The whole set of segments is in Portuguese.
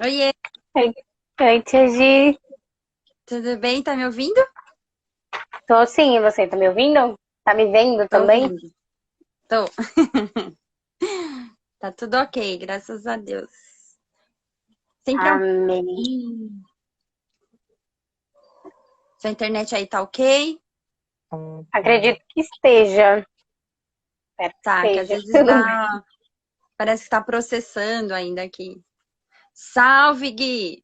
Oiê, Oi, oi, tia Gi. tudo bem? Tá me ouvindo? Tô sim, e você tá me ouvindo? Tá me vendo Tô também? ouvindo. Tô. Tá tudo ok, graças a Deus. Sempre é um... Amém. Hum. Sua internet aí tá ok? Acredito que esteja. Espero que Tá, que às esteja. vezes Tudo bem. dá... Parece que tá processando ainda aqui. Salve, Gui!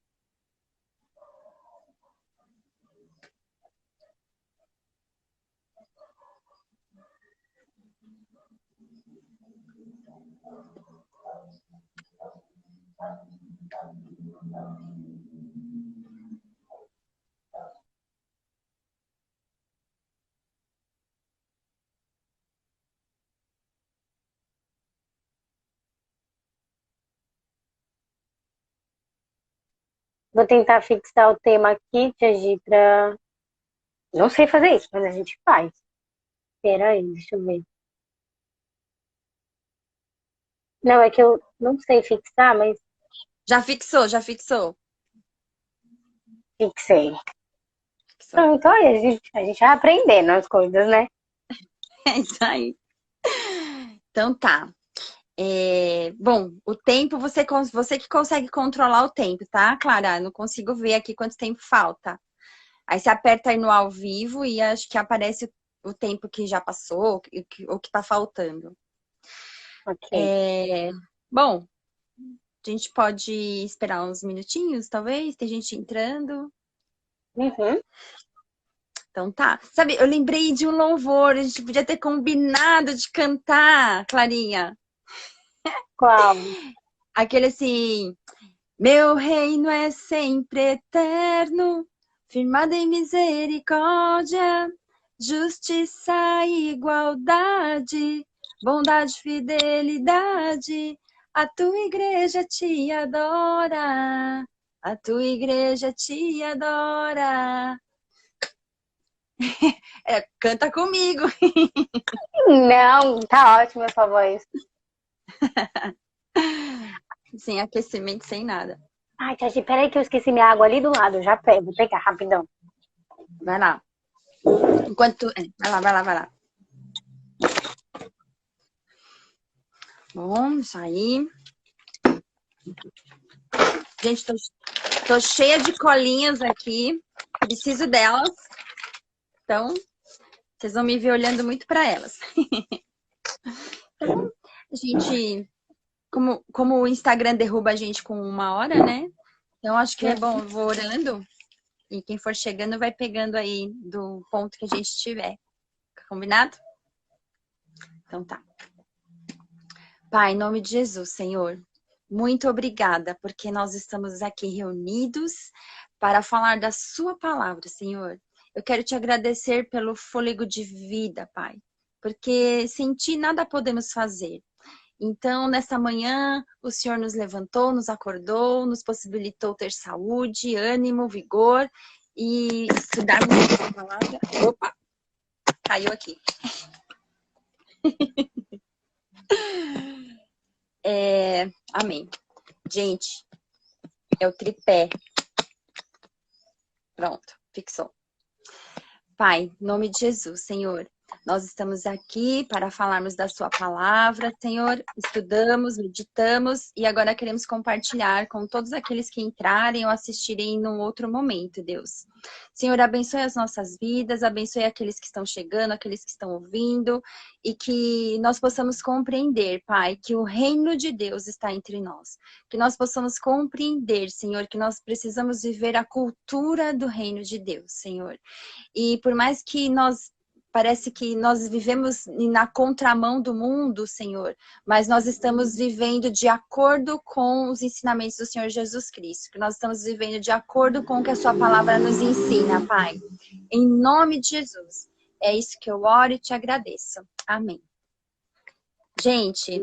Vou tentar fixar o tema aqui, tia Gi, pra... Não sei fazer isso, mas a gente faz. Espera aí, deixa eu ver. Não, é que eu não sei fixar, mas Já fixou, já fixou. fixei. Fixou. Então aí, a gente vai aprendendo as coisas, né? É isso aí. Então tá. Bom, o tempo, você que consegue controlar o tempo, tá, Clara? Não consigo ver aqui quanto tempo falta. Aí você aperta aí no ao vivo e acho que aparece o tempo que já passou, o que tá faltando. Ok. É, Bom, a gente pode esperar uns minutinhos, talvez, tem gente entrando. Uhum. Então tá. Sabe, eu lembrei de um louvor, a gente podia ter combinado de cantar, Clarinha. Qual? Aquele assim, meu reino é sempre eterno, firmado em misericórdia, justiça e igualdade, bondade, fidelidade. A tua igreja te adora, a tua igreja te adora. Canta comigo. Não, tá ótima a sua voz. Sem aquecimento, sem nada. Ai, tia Gi, peraí que eu esqueci minha água ali do lado. Já pego, vou pegar rapidão. Vai lá. Vai lá, vai lá, vai lá. Bom, isso aí. Gente, tô cheia de colinhas aqui. Preciso delas. Então, vocês vão me ver olhando muito para elas. Então, a gente, como o Instagram derruba a gente com 1 hora, né? Então, acho que é bom, eu vou orando. E quem for chegando vai pegando aí do ponto que a gente estiver. Combinado? Então tá. Pai, em nome de Jesus, Senhor, muito obrigada, porque nós estamos aqui reunidos para falar da Sua palavra, Senhor. Eu quero te agradecer pelo fôlego de vida, Pai, porque sem Ti nada podemos fazer. Então, nessa manhã, o Senhor nos levantou, nos acordou, nos possibilitou ter saúde, ânimo, vigor e estudarmos essa palavra. Opa, caiu aqui. Amém. Gente, é o tripé. Pronto, fixou. Pai, em nome de Jesus, Senhor, nós estamos aqui para falarmos da Sua palavra, Senhor, estudamos, meditamos e agora queremos compartilhar com todos aqueles que entrarem ou assistirem num outro momento, Deus. Senhor, abençoe as nossas vidas, abençoe aqueles que estão chegando, aqueles que estão ouvindo e que nós possamos compreender, Pai, que o reino de Deus está entre nós. Que nós possamos compreender, Senhor, que nós precisamos viver a cultura do reino de Deus, Senhor. E por mais que parece que nós vivemos na contramão do mundo, Senhor, mas nós estamos vivendo de acordo com os ensinamentos do Senhor Jesus Cristo, que nós estamos vivendo de acordo com o que a sua palavra nos ensina, Pai. Em nome de Jesus. É isso que eu oro e te agradeço. Amém. Gente,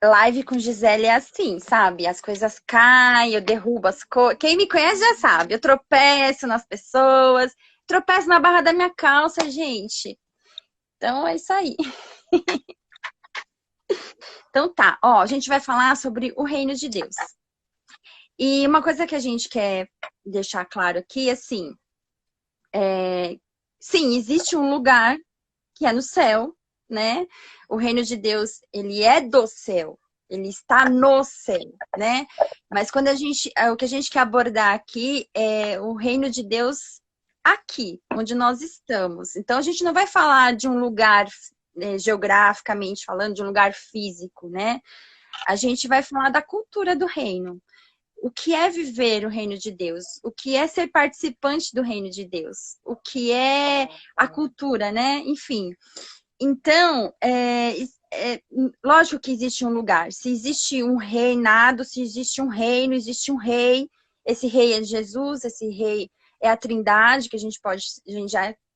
live com Gisele é assim, sabe? As coisas caem, eu derrubo as coisas. Quem me conhece já sabe. Eu tropeço nas pessoas, tropeço na barra da minha calça, gente. Então é isso aí. Então tá, ó, a gente vai falar sobre o reino de Deus. E uma coisa que a gente quer deixar claro aqui, assim, sim, existe um lugar que é no céu, né? O reino de Deus, ele é do céu, ele está no céu, né? Mas quando o que a gente quer abordar aqui é o reino de Deus aqui, onde nós estamos. Então a gente não vai falar de um lugar geograficamente falando, de um lugar físico, né? A gente vai falar da cultura do reino. O que é viver o reino de Deus? O que é ser participante do reino de Deus? O que é a cultura, né? Enfim. Então, lógico que existe um lugar. Se existe um reinado, se existe um reino, existe um rei. Esse rei é Jesus, esse rei é a Trindade, que a gente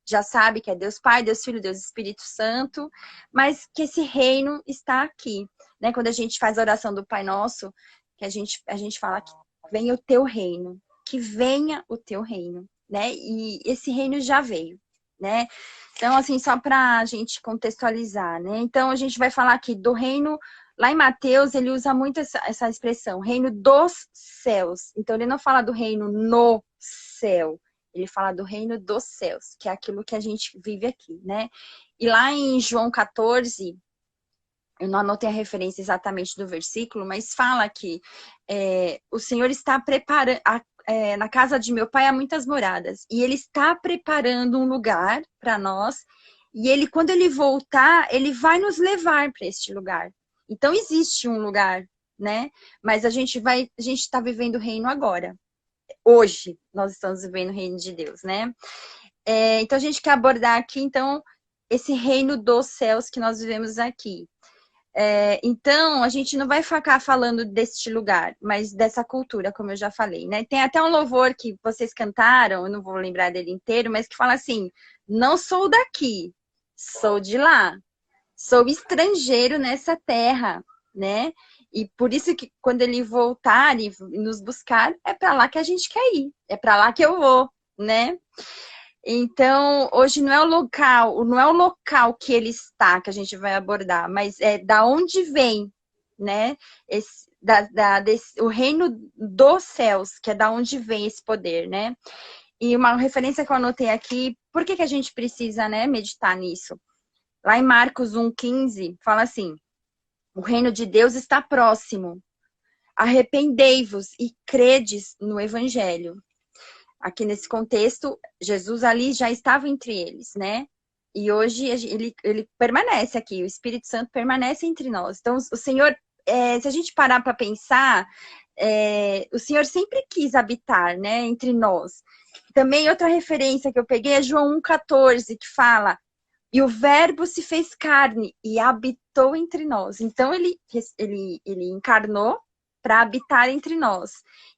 já sabe que é Deus Pai, Deus Filho, Deus Espírito Santo, mas que esse reino está aqui, né? Quando a gente faz a oração do Pai Nosso, que a gente fala que venha o teu reino, que venha o teu reino, né? E esse reino já veio, né? Então, assim, só para a gente contextualizar, né? Então, a gente vai falar aqui do reino. Lá em Mateus, ele usa muito essa expressão, reino dos céus. Então, ele não fala do reino no céu, ele fala do reino dos céus, que é aquilo que a gente vive aqui, né? E lá em João 14, eu não anotei a referência exatamente do versículo, mas fala que o Senhor está preparando, na casa de meu pai há muitas moradas, e ele está preparando um lugar para nós, e ele, quando ele voltar, ele vai nos levar para este lugar. Então existe um lugar, né? Mas a gente está vivendo o reino agora. Hoje nós estamos vivendo o reino de Deus, né? Então a gente quer abordar aqui, então, esse reino dos céus que nós vivemos aqui. Então, a gente não vai ficar falando deste lugar, mas dessa cultura, como eu já falei, né? Tem até um louvor que vocês cantaram, eu não vou lembrar dele inteiro, mas que fala assim: não sou daqui, sou de lá, sou estrangeiro nessa terra, né? E por isso que quando ele voltar e nos buscar, é para lá que a gente quer ir, é para lá que eu vou, né? Então, hoje não é o local que ele está que a gente vai abordar, mas é da onde vem, né? O reino dos céus, que é da onde vem esse poder, né? E uma referência que eu anotei aqui, por que a gente precisa, né, meditar nisso? Lá em Marcos 1,15, fala assim: o reino de Deus está próximo. Arrependei-vos e credes no evangelho. Aqui nesse contexto, Jesus ali já estava entre eles, né? E hoje ele permanece aqui, o Espírito Santo permanece entre nós. Então, o Senhor, se a gente parar para pensar, o Senhor sempre quis habitar, né, entre nós. Também outra referência que eu peguei é João 1,14, que fala: e o verbo se fez carne e habitou entre nós. Então, ele encarnou para habitar entre nós.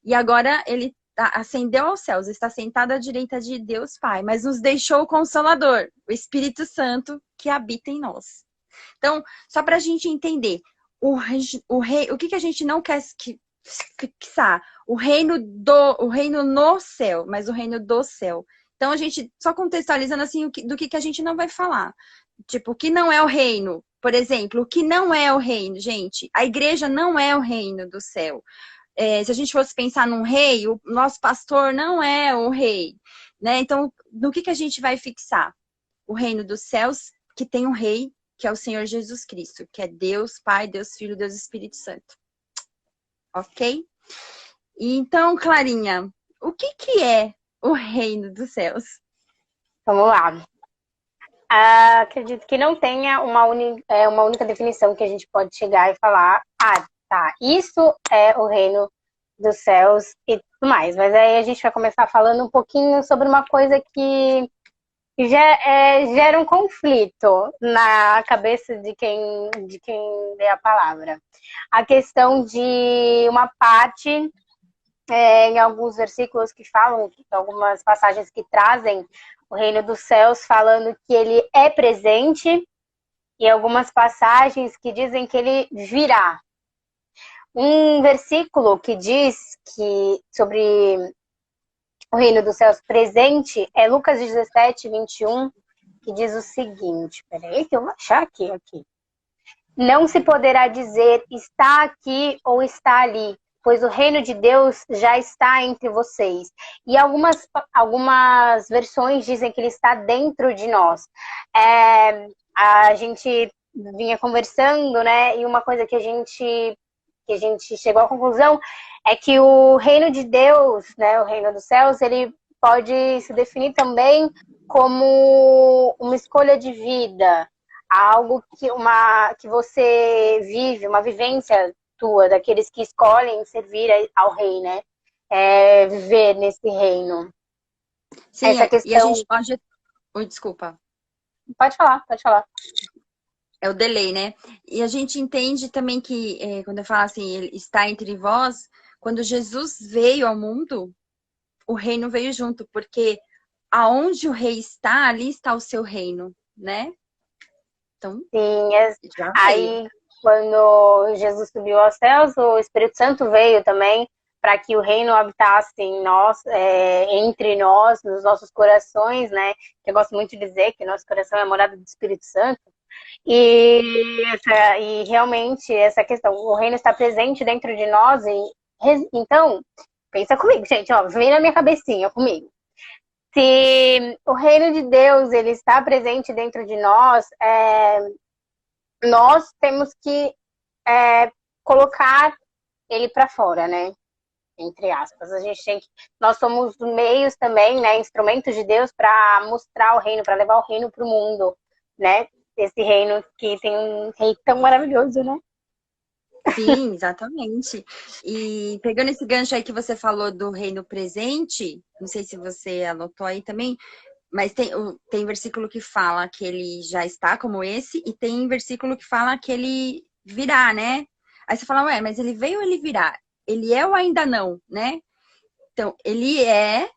E agora ele ascendeu aos céus, está sentado à direita de Deus Pai, mas nos deixou o Consolador, o Espírito Santo, que habita em nós. Então, só para a gente entender, o que a gente não quer fixar? O reino no céu, mas o reino do céu. Então, a gente, só contextualizando assim, do que a gente não vai falar. Tipo, o que não é o reino? Por exemplo, o que não é o reino, gente? A igreja não é o reino do céu. Se a gente fosse pensar num rei, o nosso pastor não é o rei, né? Então, no que a gente vai fixar? O reino dos céus, que tem um rei, que é o Senhor Jesus Cristo, que é Deus Pai, Deus Filho, Deus Espírito Santo. Ok? Então, Clarinha, o que é o reino dos céus? Vamos lá. Acredito que não tenha uma única definição que a gente pode chegar e falar: tá, isso é o reino dos céus e tudo mais. Mas aí a gente vai começar falando um pouquinho sobre uma coisa que gera um conflito na cabeça de quem lê a palavra. A questão de uma parte, em alguns versículos que falam, algumas passagens que trazem o reino dos céus, falando que ele é presente, e algumas passagens que dizem que ele virá. Um versículo que diz que sobre o reino dos céus presente é Lucas 17, 21, que diz o seguinte, peraí que eu vou achar aqui. Não se poderá dizer está aqui ou está ali, pois o reino de Deus já está entre vocês. E algumas versões dizem que ele está dentro de nós. A gente vinha conversando, né? E uma coisa que a gente chegou à conclusão é que o reino de Deus, né, o reino dos céus, ele pode se definir também como uma escolha de vida, algo que você vive, uma vivência tua, daqueles que escolhem servir ao rei, né? Viver nesse reino. Sim, Essa questão... e a gente pode... Oi, desculpa. Pode falar, pode falar. É o delay, né? E a gente entende também que, quando eu falo assim, ele está entre vós, quando Jesus veio ao mundo, o reino veio junto, porque aonde o rei está, ali está o seu reino, né? Então, sim, já veio. aí quando Jesus subiu aos céus, o Espírito Santo veio também para que o reino habitasse em nós, entre nós, nos nossos corações, né? Que eu gosto muito de dizer que nosso coração é a morada do Espírito Santo. E realmente essa questão, o reino está presente dentro de nós. Então, pensa comigo, gente, ó, vem na minha cabecinha comigo. Se o reino de Deus ele está presente dentro de nós, nós temos que colocar ele para fora, né? Entre aspas. A gente tem que. Nós somos meios também, né? Instrumentos de Deus para mostrar o reino, para levar o reino para o mundo, né? Esse reino que tem um rei tão maravilhoso, né? Sim, exatamente. E pegando esse gancho aí que você falou do reino presente, não sei se você anotou aí também, mas tem versículo que fala que ele já está como esse, e tem versículo que fala que ele virá, né? Aí você fala, ué, mas ele veio ou ele virá? Ele é ou ainda não, né? Então, ele é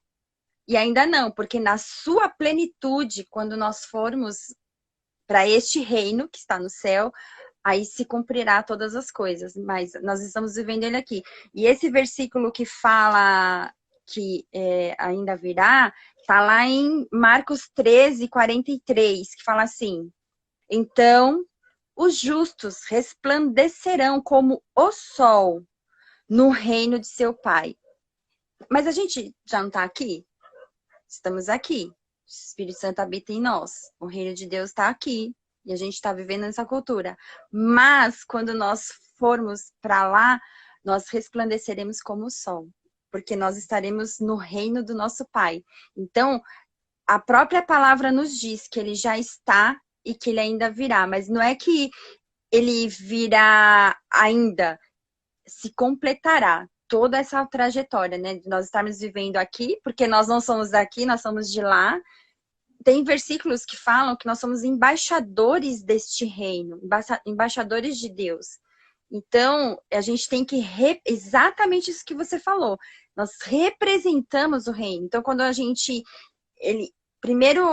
e ainda não, porque na sua plenitude, quando nós formos para este reino que está no céu, aí se cumprirá todas as coisas, mas nós estamos vivendo ele aqui. E esse versículo que fala que ainda virá, está lá em Marcos 13, 43, que fala assim, então os justos resplandecerão como o sol no reino de seu Pai. Mas a gente já não está aqui? Estamos aqui. O Espírito Santo habita em nós. O reino de Deus está aqui. E a gente está vivendo nessa cultura. Mas, quando nós formos para lá, nós resplandeceremos como o sol. Porque nós estaremos no reino do nosso Pai. Então, a própria palavra nos diz que ele já está e que ele ainda virá. Mas não é que ele virá ainda. Se completará toda essa trajetória, né? De nós estarmos vivendo aqui, porque nós não somos daqui, nós somos de lá. Tem versículos que falam que nós somos embaixadores deste reino, embaixadores de Deus. Então, a gente tem que... Exatamente isso que você falou. Nós representamos o reino. Então, quando a gente... Primeiro,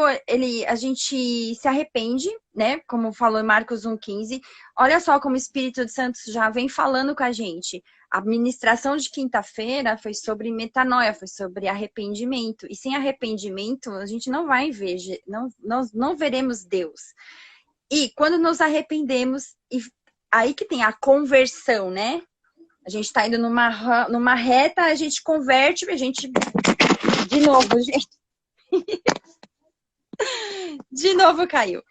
a gente se arrepende, né? Como falou em Marcos 1,15. Olha só como o Espírito Santo já vem falando com a gente. A ministração de quinta-feira foi sobre metanoia, foi sobre arrependimento. E sem arrependimento, a gente não vai ver, nós não veremos Deus. E quando nos arrependemos, aí que tem a conversão, né? A gente tá indo numa reta, a gente converte, a gente... De novo, gente. De novo caiu.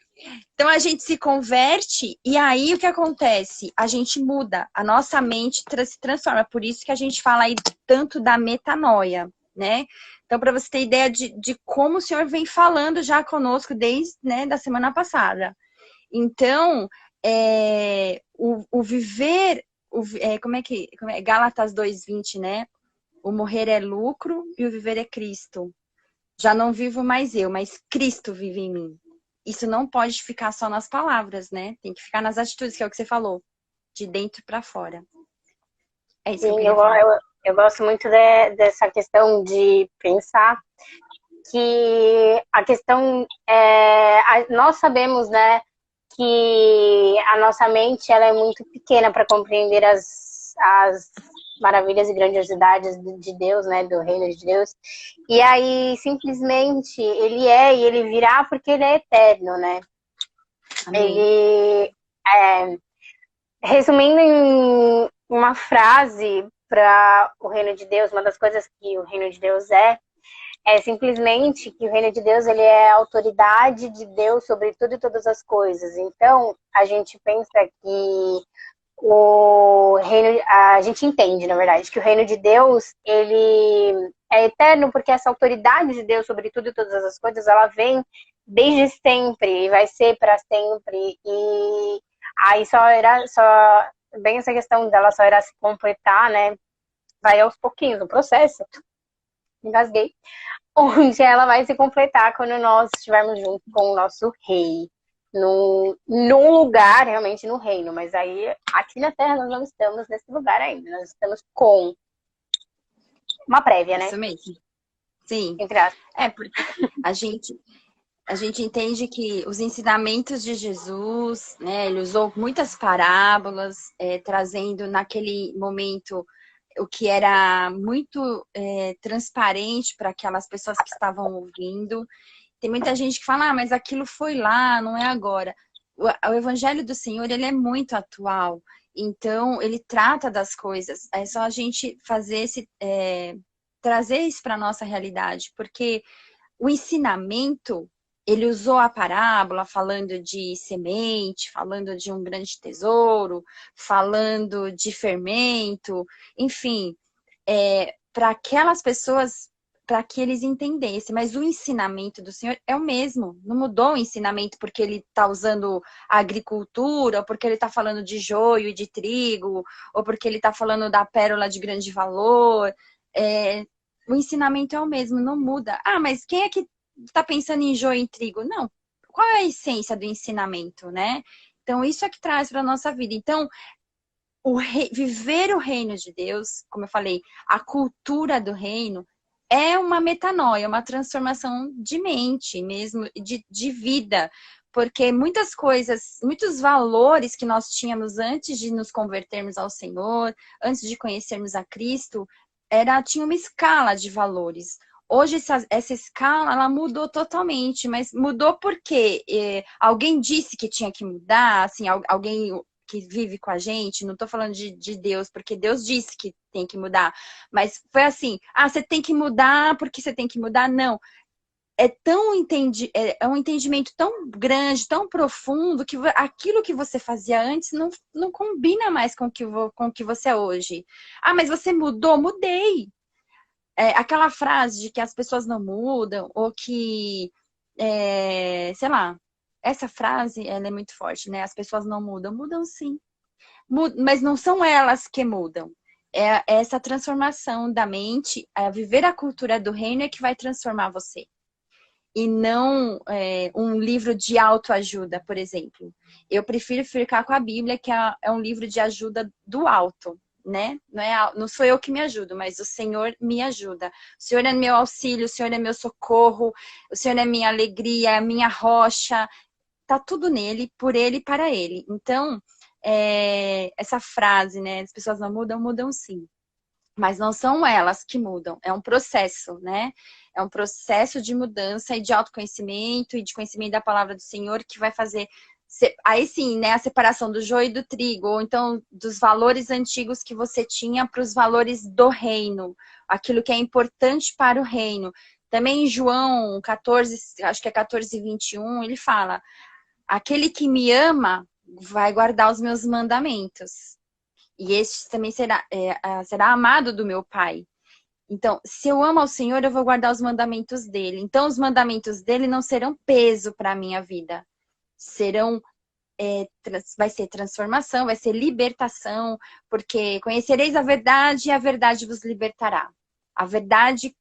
Então a gente se converte e aí o que acontece? A gente muda, a nossa mente se transforma. Por isso que a gente fala aí tanto da metanoia, né? Então, para você ter ideia de como o Senhor vem falando já conosco desde, né, da semana passada. Então, o viver, como é Gálatas 2:20, né? O morrer é lucro e o viver é Cristo. Já não vivo mais eu, mas Cristo vive em mim. Isso não pode ficar só nas palavras, né? Tem que ficar nas atitudes, que é o que você falou. De dentro para fora. É isso. Sim, que eu queria falar. Eu gosto muito dessa questão de pensar que a questão nós sabemos, né, que a nossa mente ela é muito pequena para compreender as maravilhas e grandiosidades de Deus, né, do reino de Deus. E aí, simplesmente, ele e ele virá porque ele é eterno, né? Amém. Ele, resumindo em uma frase, para o reino de Deus, uma das coisas que o reino de Deus é simplesmente que o reino de Deus, ele é a autoridade de Deus sobre tudo e todas as coisas. Então, a gente pensa que o reino, a gente entende, na verdade, que o reino de Deus, ele é eterno porque essa autoridade de Deus sobre tudo e todas as coisas, ela vem desde sempre e vai ser para sempre. E aí só bem essa questão dela só irá se completar, né? Vai aos pouquinhos, o processo. Engasguei. Onde ela vai se completar quando nós estivermos junto com o nosso rei. Num lugar, realmente, no reino. Mas aí, aqui na Terra, nós não estamos nesse lugar ainda. Nós estamos com uma prévia, né? Isso mesmo. Sim. Entre aspas. Porque a gente entende que os ensinamentos de Jesus, né, ele usou muitas parábolas, trazendo naquele momento o que era muito transparente para aquelas pessoas que estavam ouvindo. Tem muita gente que fala, mas aquilo foi lá, não é agora. O Evangelho do Senhor, ele é muito atual. Então, ele trata das coisas. É só a gente fazer trazer isso para a nossa realidade, porque o ensinamento, ele usou a parábola falando de semente, falando de um grande tesouro, falando de fermento, enfim, para aquelas pessoas, para que eles entendessem. Mas o ensinamento do Senhor é o mesmo. Não mudou o ensinamento porque ele está usando a agricultura, ou porque ele está falando de joio e de trigo, ou porque ele está falando da pérola de grande valor. O ensinamento é o mesmo, não muda. Ah, mas quem é que está pensando em joio e trigo? Não. Qual é a essência do ensinamento, né? Então, isso é que traz para a nossa vida. Então, viver o reino de Deus, como eu falei, a cultura do reino, é uma metanoia, uma transformação de mente mesmo, de vida. Porque muitas coisas, muitos valores que nós tínhamos antes de nos convertermos ao Senhor, antes de conhecermos a Cristo, tinha uma escala de valores. Hoje essa escala ela mudou totalmente, mas mudou porque alguém disse que tinha que mudar, assim, alguém que vive com a gente, não estou falando de Deus, porque Deus disse que tem que mudar, mas foi assim, você tem que mudar porque você tem que mudar, não. É um entendimento tão grande, tão profundo, que aquilo que você fazia antes não combina mais com o que você é hoje. Mas você mudou? Mudei. Aquela frase de que as pessoas não mudam, ou que, sei lá, essa frase ela é muito forte, né? As pessoas não mudam. Mudam sim. Mas não são elas que mudam. É essa transformação da mente, viver a cultura do reino é que vai transformar você. E não um livro de autoajuda, por exemplo. Eu prefiro ficar com a Bíblia, que é um livro de ajuda do alto, né? Não sou eu que me ajudo, mas o Senhor me ajuda. O Senhor é meu auxílio, o Senhor é meu socorro, o Senhor é minha alegria, minha rocha. Tá tudo nele, por ele e para ele. Então, essa frase, né? As pessoas não mudam, mudam sim. Mas não são elas que mudam, é um processo, né? É um processo de mudança e de autoconhecimento e de conhecimento da palavra do Senhor que vai fazer, aí sim, né, a separação do joio e do trigo, ou então dos valores antigos que você tinha para os valores do reino, aquilo que é importante para o reino. Também em João 14, acho que é 14:21, ele fala: aquele que me ama vai guardar os meus mandamentos. E este também será amado do meu Pai. Então, se eu amo ao Senhor, eu vou guardar os mandamentos dele. Então, os mandamentos dele não serão peso para a minha vida. Vai ser transformação, vai ser libertação, porque conhecereis a verdade e a verdade vos libertará. A verdade,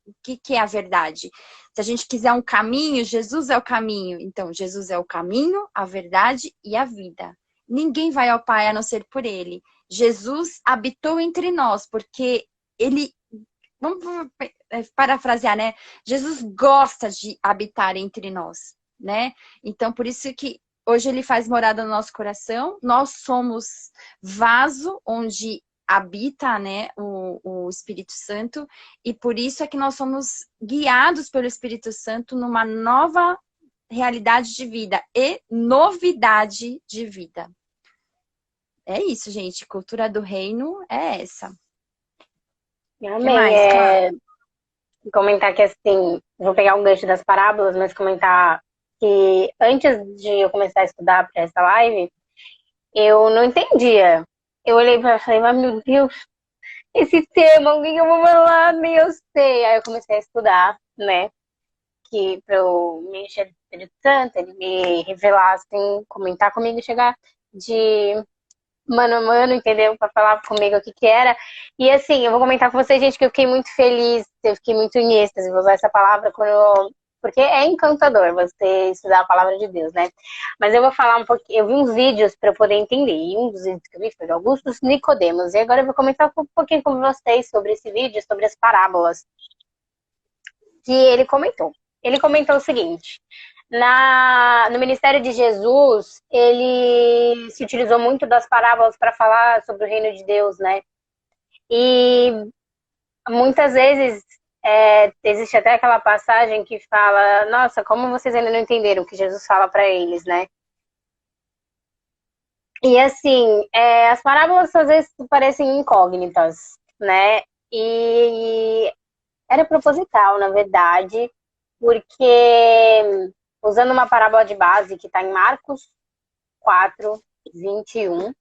o que é a verdade? Se a gente quiser um caminho, Jesus é o caminho. Então, Jesus é o caminho, a verdade e a vida. Ninguém vai ao Pai a não ser por ele. Jesus habitou entre nós, porque ele, vamos parafrasear, né? Jesus gosta de habitar entre nós, né? Então, por isso que hoje ele faz morada no nosso coração. Nós somos vaso onde habita, né, o Espírito Santo, e por isso é que nós somos guiados pelo Espírito Santo numa nova realidade de vida e novidade de vida. É isso, gente. Cultura do reino é essa. Que Amém. mais, Clara? Comentar que, assim, vou pegar um gancho das parábolas, mas comentar que antes de eu começar a estudar para essa live, eu não entendia. Eu olhei para ela e falei, mas meu Deus, esse tema, o que que eu vou falar? Nem eu sei. Aí eu comecei a estudar, né? Que para eu me encher do Espírito Santo, ele me revelar, assim, comentar comigo, chegar de mano a mano, entendeu? Pra falar comigo o que que era. E assim, eu vou comentar com vocês, gente, que eu fiquei muito feliz, eu fiquei muito em êxtase, vou usar essa palavra porque é encantador você estudar a palavra de Deus, né? Mas eu vou falar um pouquinho, eu vi uns vídeos para eu poder entender, e um dos vídeos que eu vi foi de Augustus Nicodemos, e agora eu vou comentar um pouquinho com vocês sobre esse vídeo, sobre as parábolas que ele comentou. Ele comentou o seguinte: no ministério de Jesus, ele se utilizou muito das parábolas para falar sobre o reino de Deus, né? E muitas vezes existe até aquela passagem que fala: nossa, como vocês ainda não entenderam o que Jesus fala para eles, né? E assim, as parábolas às vezes parecem incógnitas, né? E era proposital, na verdade, porque usando uma parábola de base que está em Marcos 4, 21,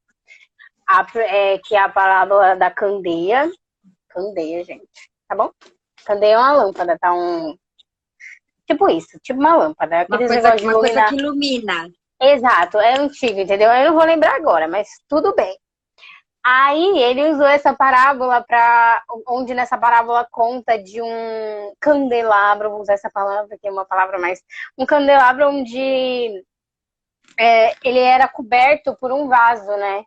que é a parábola da candeia. Candeia, gente, tá bom? Candeia é uma lâmpada, tá? Tipo isso, tipo uma lâmpada. Aqueles negócios de Uma coisa iluminar. que ilumina. Exato, é antigo, entendeu? Eu não vou lembrar agora, mas tudo bem. Aí ele usou essa parábola onde nessa parábola conta de um candelabro, vou usar essa palavra que é uma palavra mais, um candelabro onde ele era coberto por um vaso, né?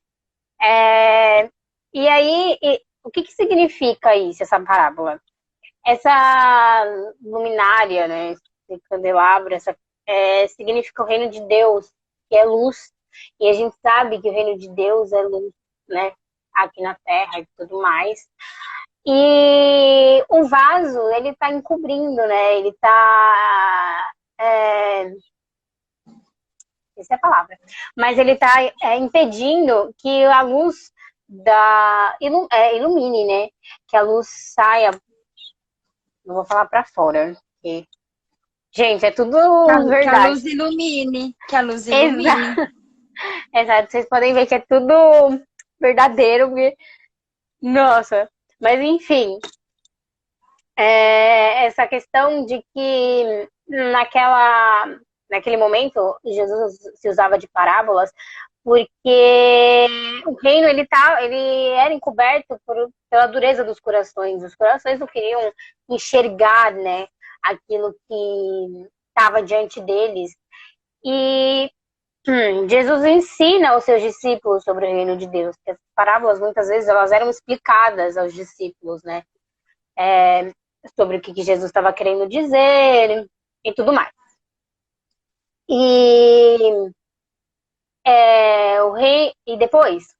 E aí, o que significa isso, essa parábola? Essa luminária, né? Esse candelabro, significa o reino de Deus, que é luz. E a gente sabe que o reino de Deus é luz, né? Aqui na Terra e tudo mais. E o vaso, ele tá encobrindo, né? Ele tá... essa é a palavra. Mas ele tá impedindo que a luz ilumine, né? Que a luz saia... Não vou falar pra fora, porque... Gente, é tudo Que a verdade. luz ilumine. Que a luz ilumine. Exato. Vocês podem ver que é tudo verdadeiro. Nossa. Mas, enfim. Essa questão de que naquele momento Jesus se usava de parábolas porque o reino ele era encoberto pela dureza dos corações. Os corações não queriam enxergar, né, aquilo que estava diante deles. E Jesus ensina aos seus discípulos sobre o reino de Deus. As parábolas muitas vezes elas eram explicadas aos discípulos, né, sobre o que Jesus estava querendo dizer e tudo mais. E o rei. E depois,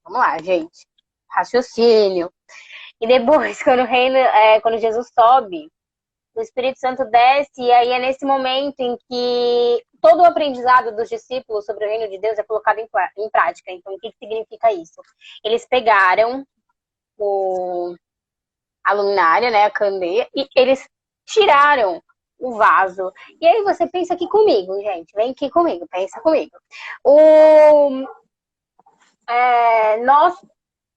vamos lá, gente. Raciocínio. E depois, quando Jesus sobe, o Espírito Santo desce, e aí é nesse momento em que todo o aprendizado dos discípulos sobre o reino de Deus é colocado em prática. Então, o que significa isso? Eles pegaram a luminária, né, a candeia, e eles tiraram o vaso. E aí você pensa aqui comigo, gente. Vem aqui comigo, pensa comigo. Nós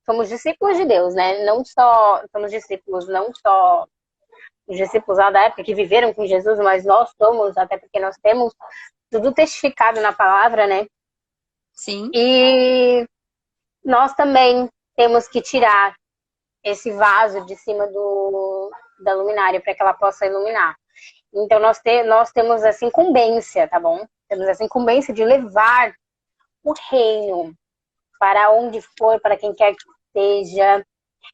somos discípulos de Deus, né? Não só somos discípulos, não só os discípulos lá da época que viveram com Jesus, mas nós somos, até porque nós temos tudo testificado na palavra, né? Sim. E nós também temos que tirar esse vaso de cima da luminária para que ela possa iluminar. Então nós temos essa incumbência, tá bom? Temos essa incumbência de levar o reino para onde for, para quem quer que seja.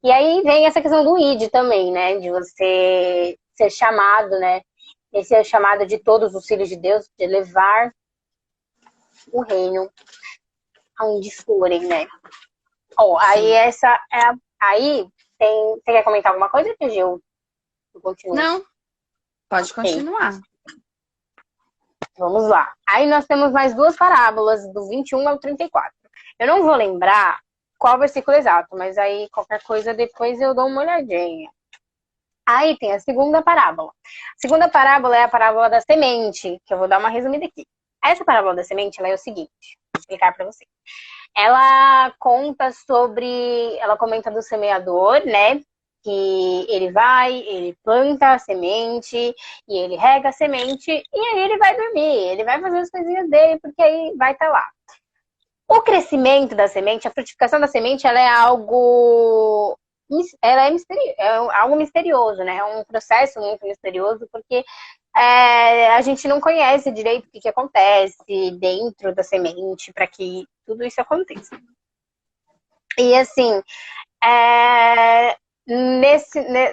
E aí vem essa questão do ID também, né? De você ser chamado, né? Esse é o chamado de todos os filhos de Deus, de levar o reino aonde forem, né? Aí aí você quer comentar alguma coisa, Gil? Eu continuo. Não, pode continuar. Vamos lá. Aí nós temos mais duas parábolas, do 21 ao 34. Eu não vou lembrar qual versículo exato, mas aí qualquer coisa depois eu dou uma olhadinha. Aí tem a segunda parábola. A segunda parábola é a parábola da semente, que eu vou dar uma resumida aqui. Essa parábola da semente, ela é o seguinte, vou explicar para você. Ela conta sobre, ela comenta do semeador, né? Que ele planta a semente e ele rega a semente e aí ele vai dormir, ele vai fazer as coisinhas dele porque aí vai estar lá. O crescimento da semente, a frutificação da semente, é algo misterioso, né? É um processo muito misterioso porque a gente não conhece direito o que acontece dentro da semente para que tudo isso aconteça. E assim,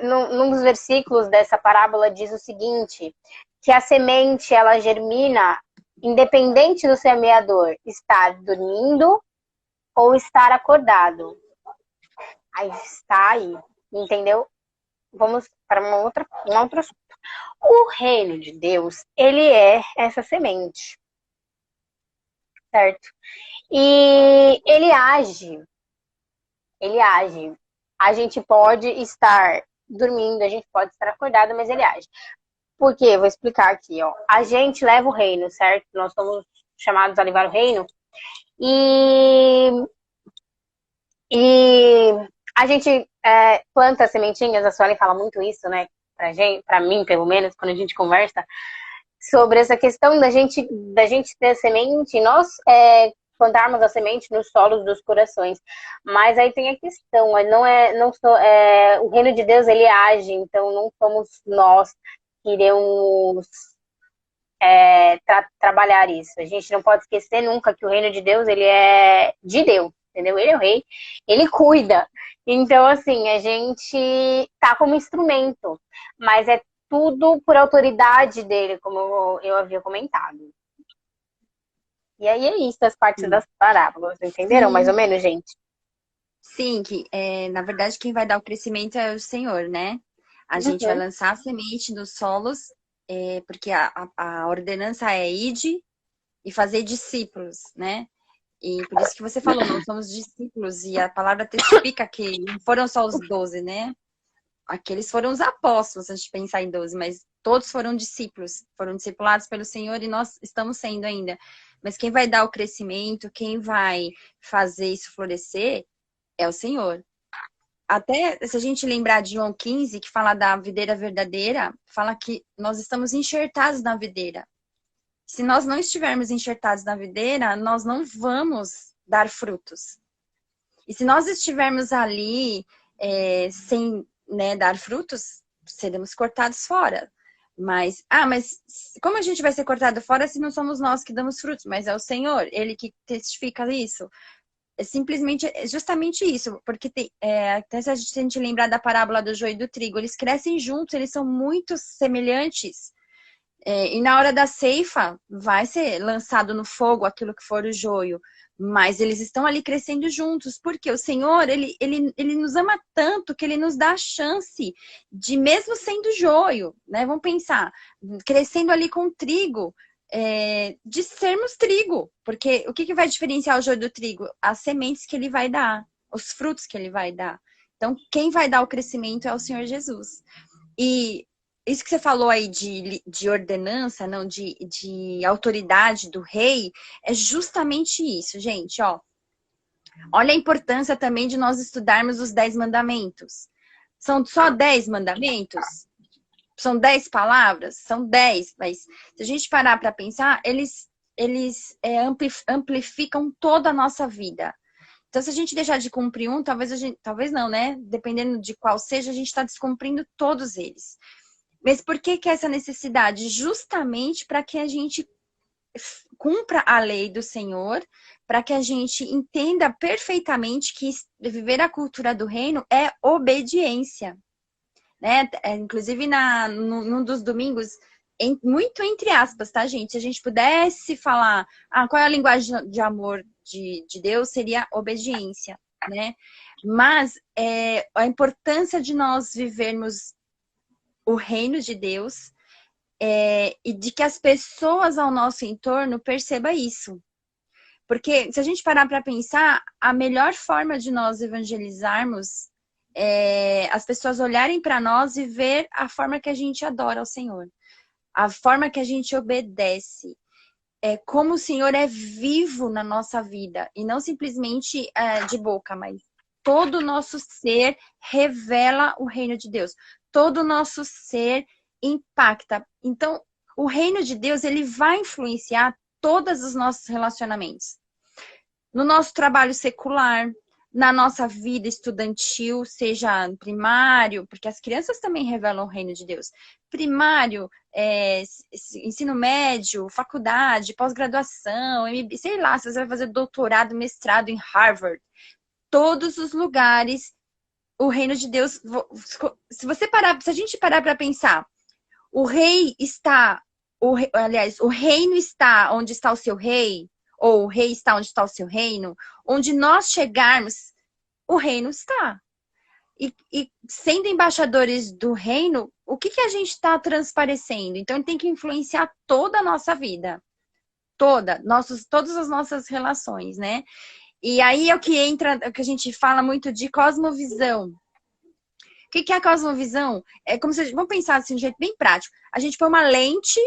num dos versículos dessa parábola diz o seguinte, que a semente ela germina independente do semeador estar dormindo ou estar acordado. Aí está aí, entendeu? Vamos para um outro assunto. O reino de Deus, ele é essa semente, certo? E ele age. A gente pode estar dormindo, a gente pode estar acordado, mas ele age. Por quê? Vou explicar aqui, ó. A gente leva o reino, certo? Nós somos chamados a levar o reino. E a gente planta sementinhas, a Suelen fala muito isso, né? Pra mim, pelo menos, quando a gente conversa, sobre essa questão da gente ter semente, nós plantarmos a semente nos solos dos corações. Mas aí tem a questão, o reino de Deus, ele age, então não somos nós que iremos trabalhar isso. A gente não pode esquecer nunca que o reino de Deus, ele é de Deus, entendeu? Ele é o rei, ele cuida. Então, assim, a gente tá como instrumento, mas é tudo por autoridade dele, como eu havia comentado. E aí é isso, as partes das parábolas, entenderam? Sim. Mais ou menos, gente? Sim, que na verdade quem vai dar o crescimento é o Senhor, né? A gente vai lançar a semente nos solos, porque a ordenança é ide e fazer discípulos, né? E por isso que você falou, não somos discípulos, e a palavra testifica que não foram só os 12, né? Aqueles foram os apóstolos, se a gente pensar em 12, mas todos foram discípulos, foram discipulados pelo Senhor e nós estamos sendo ainda. Mas quem vai dar o crescimento, quem vai fazer isso florescer é o Senhor. Até se a gente lembrar de João 15, que fala da videira verdadeira, fala que nós estamos enxertados na videira. Se nós não estivermos enxertados na videira, nós não vamos dar frutos. E se nós estivermos ali sem dar frutos, seremos cortados fora. Mas como a gente vai ser cortado fora se não somos nós que damos frutos? Mas é o Senhor, Ele que testifica isso. É justamente isso, porque até se a gente lembrar da parábola do joio e do trigo, eles crescem juntos, eles são muito semelhantes. E na hora da ceifa, vai ser lançado no fogo aquilo que for o joio. Mas eles estão ali crescendo juntos, porque o Senhor, ele nos ama tanto que ele nos dá a chance de, mesmo sendo joio, né? Vamos pensar, crescendo ali com trigo, de sermos trigo. Porque o que vai diferenciar o joio do trigo? As sementes que ele vai dar, os frutos que ele vai dar. Então, quem vai dar o crescimento é o Senhor Jesus. E isso que você falou aí de ordenança, não, de autoridade do rei, é justamente isso, gente, ó. Olha a importância também de nós estudarmos os 10 mandamentos. São só 10 mandamentos? São 10 palavras? São 10, mas se a gente parar para pensar, eles amplificam toda a nossa vida. Então, se a gente deixar de cumprir um, talvez não, né? Dependendo de qual seja, a gente está descumprindo todos eles. Mas por que essa necessidade? Justamente para que a gente cumpra a lei do Senhor, para que a gente entenda perfeitamente que viver a cultura do reino é obediência. Né? Inclusive, num dos domingos, muito entre aspas, tá, gente? Se a gente pudesse falar qual é a linguagem de amor de Deus, seria obediência, né? Mas a importância de nós vivermos o reino de Deus e de que as pessoas ao nosso entorno percebam isso. Porque se a gente parar para pensar, a melhor forma de nós evangelizarmos é as pessoas olharem para nós e ver a forma que a gente adora ao Senhor, a forma que a gente obedece, como o Senhor é vivo na nossa vida, e não simplesmente de boca, mas todo o nosso ser revela o reino de Deus. Todo o nosso ser impacta. Então, o reino de Deus, ele vai influenciar todos os nossos relacionamentos. No nosso trabalho secular, na nossa vida estudantil, seja primário, porque as crianças também revelam o reino de Deus. Primário, ensino médio, faculdade, pós-graduação, sei lá, se você vai fazer doutorado, mestrado em Harvard. Todos os lugares, o reino de Deus, se a gente parar para pensar, o reino está onde está o seu rei, ou o rei está onde está o seu reino, onde nós chegarmos, o reino está. E sendo embaixadores do reino, o que a gente está transparecendo? Então, ele tem que influenciar toda a nossa vida. Todas as nossas relações, né? E aí é o que entra, o que a gente fala muito de cosmovisão. O que é a cosmovisão? É como se, vamos pensar assim, de um jeito bem prático. A gente põe uma lente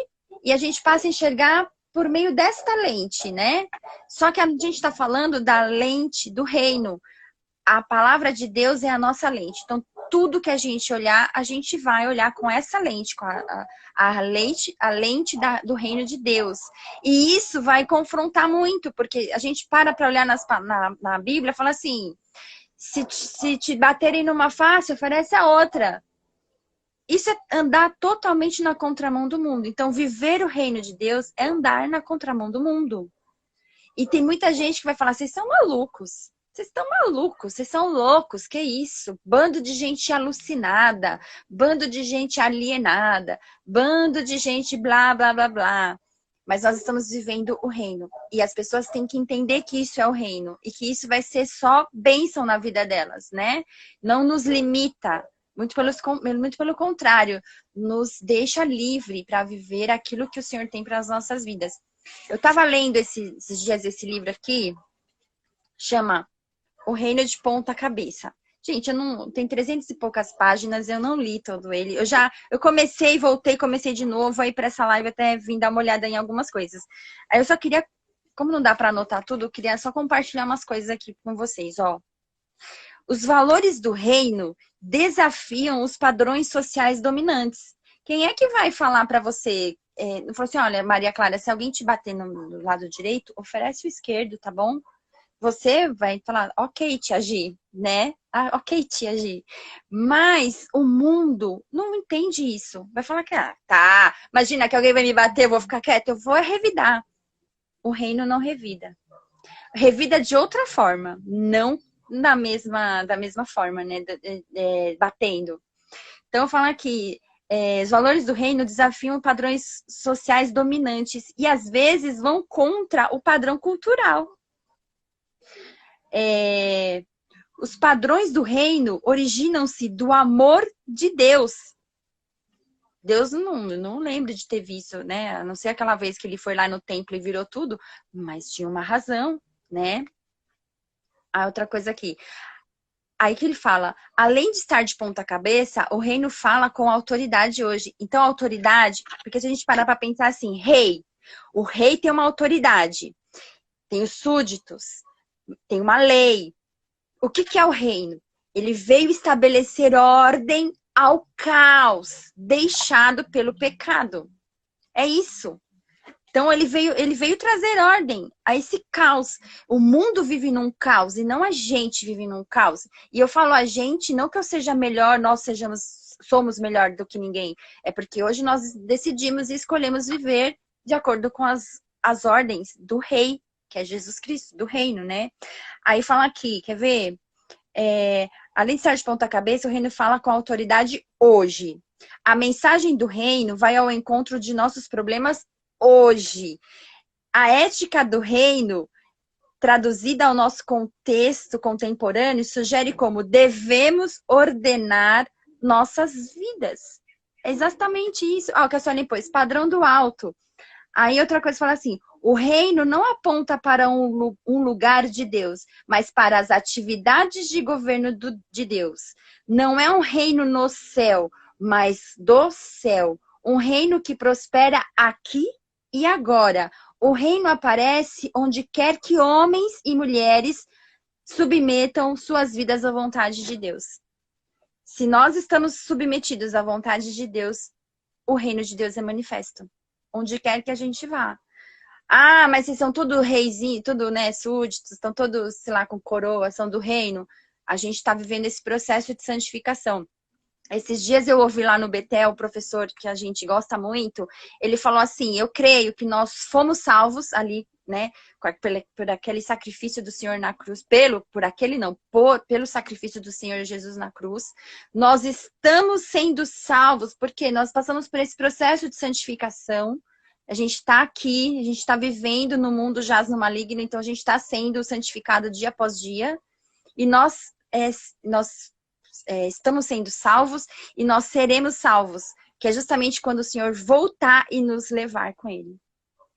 e a gente passa a enxergar por meio desta lente, né? Só que a gente está falando da lente do reino. A palavra de Deus é a nossa lente. Então, tudo que a gente olhar, a gente vai olhar com essa lente, com a lente do reino de Deus. E isso vai confrontar muito, porque a gente para olhar na Bíblia e fala assim, se te baterem numa face, oferece a outra. Isso é andar totalmente na contramão do mundo. Então, viver o reino de Deus é andar na contramão do mundo. E tem muita gente que vai falar, vocês são malucos. Vocês estão malucos, vocês são loucos, que isso? Bando de gente alucinada, bando de gente alienada, bando de gente blá, blá, blá, blá. Mas nós estamos vivendo o reino. E as pessoas têm que entender que isso é o reino. E que isso vai ser só bênção na vida delas, né? Não nos limita. Muito pelo contrário, nos deixa livre para viver aquilo que o Senhor tem para as nossas vidas. Eu estava lendo esses dias esse livro aqui, chama O Reino de Ponta Cabeça. Gente, tem 300 e poucas páginas, eu não li todo ele. Eu comecei, voltei, comecei de novo, aí para essa live até vim dar uma olhada em algumas coisas. Aí eu só queria, como não dá para anotar tudo, eu queria só compartilhar umas coisas aqui com vocês, ó. Os valores do reino desafiam os padrões sociais dominantes. Quem é que vai falar para você? Falou assim, olha, Maria Clara, se alguém te bater no lado direito, oferece o esquerdo, tá bom? Você vai falar, ok, tia Gi, né? Ah, ok, tia Gi. Mas o mundo não entende isso. Vai falar que, tá, imagina que alguém vai me bater, eu vou ficar quieta, eu vou revidar. O reino não revida. Revida de outra forma, não da mesma forma, né? Batendo. Então, eu falo aqui, os valores do reino desafiam padrões sociais dominantes e, às vezes, vão contra o padrão cultural. Os padrões do reino originam-se do amor de Deus. Deus não lembra de ter visto, né? A não ser aquela vez que ele foi lá no templo e virou tudo, mas tinha uma razão, né? Outra coisa aqui. Aí que ele fala, além de estar de ponta cabeça, o reino fala com autoridade hoje. Então, a autoridade, porque se a gente parar para pensar assim, o rei tem uma autoridade, tem os súditos, tem uma lei. O que é o reino? Ele veio estabelecer ordem ao caos deixado pelo pecado. É isso. Então, ele veio trazer ordem a esse caos. O mundo vive num caos e não a gente vive num caos. E eu falo a gente, não que eu seja melhor, somos melhor do que ninguém. É porque hoje nós decidimos e escolhemos viver de acordo com as ordens do rei, que é Jesus Cristo, do reino, né? Aí fala aqui, quer ver? Além de estar de ponta cabeça, o reino fala com autoridade hoje. A mensagem do reino vai ao encontro de nossos problemas hoje. A ética do reino, traduzida ao nosso contexto contemporâneo, sugere como devemos ordenar nossas vidas. É exatamente isso. O que a Sônia pôs, padrão do alto. Aí outra coisa fala assim, O reino não aponta para um lugar de Deus, mas para as atividades de governo de Deus. Não é um reino no céu, mas do céu. Um reino que prospera aqui e agora. O reino aparece onde quer que homens e mulheres submetam suas vidas à vontade de Deus. Se nós estamos submetidos à vontade de Deus, o reino de Deus é manifesto. Onde quer que a gente vá. Ah, mas vocês são tudo reizinho, tudo, né, súditos, estão todos, sei lá, com coroa, são do reino. A gente está vivendo esse processo de santificação. Esses dias eu ouvi lá no Betel, o professor que a gente gosta muito, ele falou assim, eu creio que nós fomos salvos ali, né, por aquele sacrifício do Senhor na cruz, pelo sacrifício do Senhor Jesus na cruz, nós estamos sendo salvos, porque nós passamos por esse processo de santificação, a gente está aqui, a gente está vivendo no mundo jaz no maligno, então a gente está sendo santificado dia após dia, e nós estamos sendo salvos e nós seremos salvos, que é justamente quando o Senhor voltar e nos levar com Ele.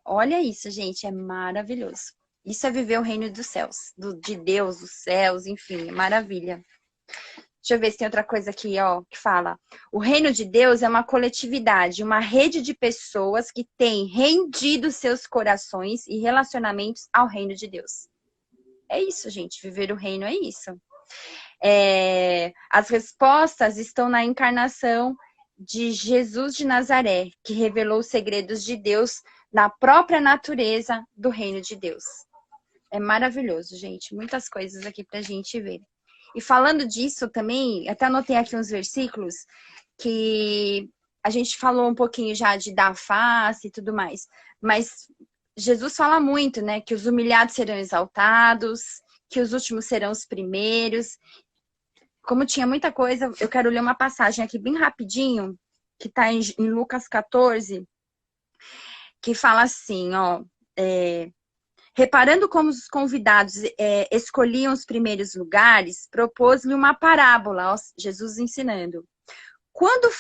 Olha isso, gente, é maravilhoso. Isso é viver o reino dos céus, de Deus, dos céus, enfim, é maravilha. Deixa eu ver se tem outra coisa aqui, ó, que fala. O reino de Deus é uma coletividade, uma rede de pessoas que têm rendido seus corações e relacionamentos ao reino de Deus. É isso, gente, viver o reino é isso. As respostas estão na encarnação de Jesus de Nazaré, que revelou os segredos de Deus na própria natureza do reino de Deus. É maravilhoso, gente. Muitas coisas aqui pra gente ver. E falando disso também, até anotei aqui uns versículos que a gente falou um pouquinho já de dar face e tudo mais. Mas Jesus fala muito, né? Que os humilhados serão exaltados, que os últimos serão os primeiros. Como tinha muita coisa, eu quero ler uma passagem aqui bem rapidinho, que está em Lucas 14, que fala assim, ó, reparando como os convidados escolhiam os primeiros lugares, propôs-lhe uma parábola, ó, Jesus ensinando. Quando